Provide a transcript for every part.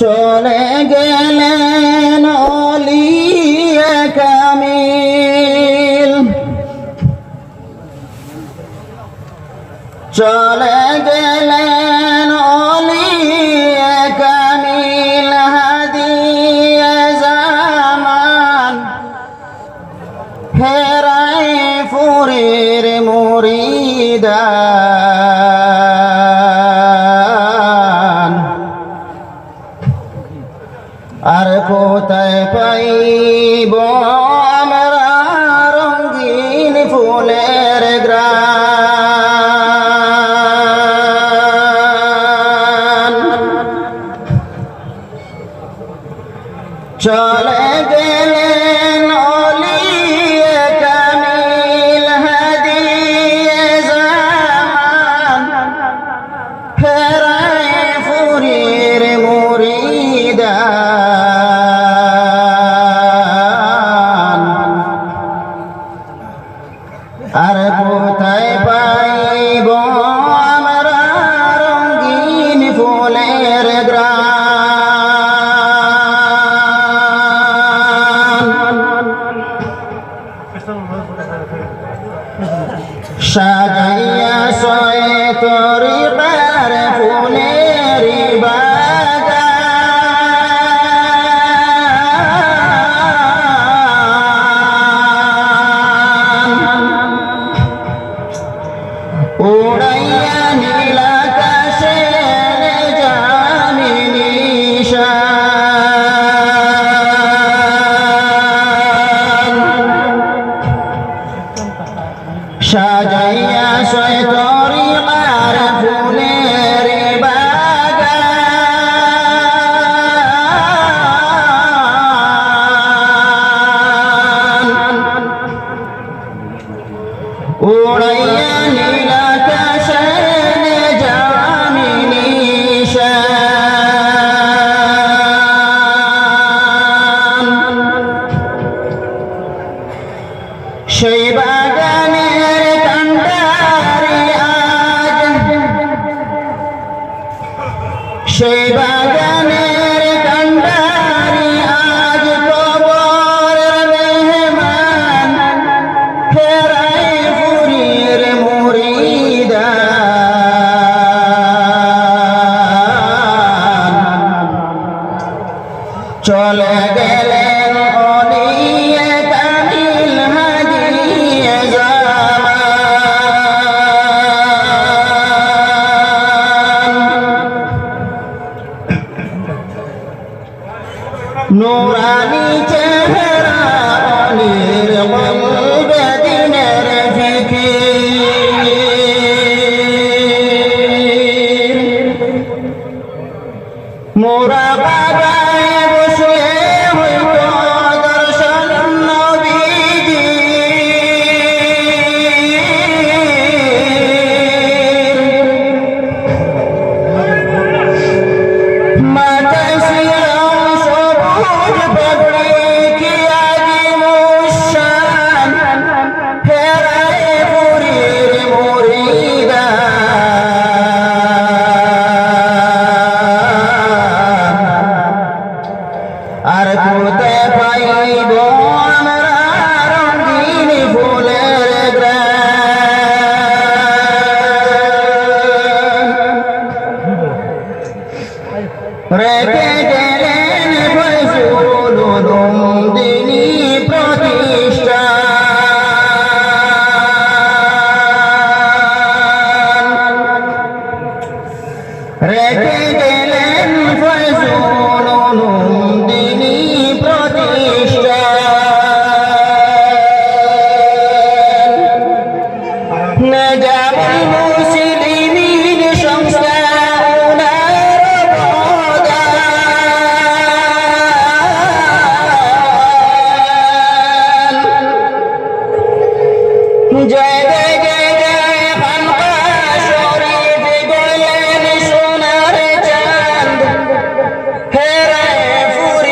চলে গেলেন অলিয়ে কামিল, চলে গেলেন অলিয়ে কামিল, হাদিয়ে জামান হেরাই ফুরের মুরিদান। আর কোথায় পাইব আমরা রঙিন ফুলের গ্রান। চলে গেলেন অলিয়ে কামিল, হাদিয়ে জামান হেরাই ফুরের মুরিদান। আর কোথায় পাইব আমরা রঙিন ফুলের গ্রান। সাজাইয়া ছয় তরিকার ফুলের বাগান, উড়াইয়া নীল আকাশে জামি নিশান। সাজাইয়া ছয় তরিকার ফুলের বাগান, উড়াইয়া নীল আকাশে জামি নিশান। সেই বাগানের কান্ডারি আজ, সেই বাগানের কান্ডারি আজ কবর মেহমান হেরাই ফুরের মুরিদান। চলে গেলেন অলিয়ে কামিল, হাদিয়ে জামান। নুরানি চেহারা অলির কলবে দিনের ফিকির। মোরা বাগায় বসলে হইত দর্শন নবীজির। মাথায় শিরম সবুজ পাগড়ি কি আজিমুশান হেরাই ফুরের মুরিদান। আর কোথায় পাইব আমরা রঙিন ফুলের গ্রান। রেখে গেলেন ফয়জুল উলুম দ্বীনি প্রতিষ্ঠান, রেখে গেলেন ফয়জুল উলুম দ্বীনি প্রতিষ্ঠান। নেজামুল মুসলিমিন সংস্থা উনার অবদান। জয় গে জয় খানকা শরীফ গলেন সোনার চাঁদ হেরাই ফুরের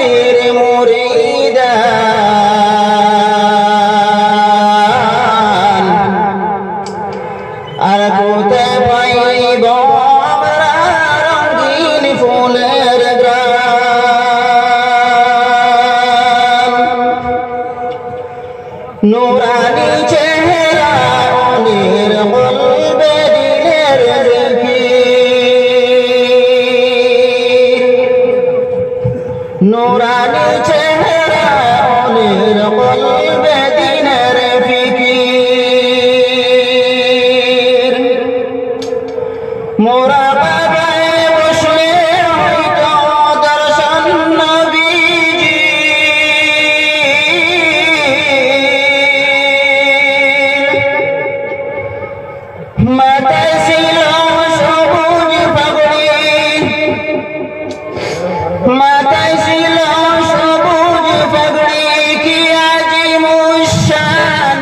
নুরানি চেহারা অনির কলবে দিনের ফিকির মোরা বাবায় বসলে হয়তো দর্শন নবীজি মাথায় ছিল সবুজ পাগড়ি মাথায় ছিল সবুজ পাগড়ি কি আজি মুশান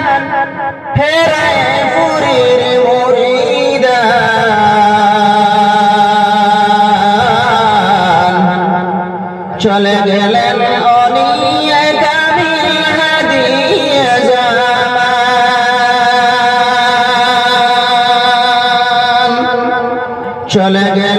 ফেরায় পুরীর মুরিদান চলে গেলেন অনিয়ে কামিল হাদিয়ে জামান চলে গেলেন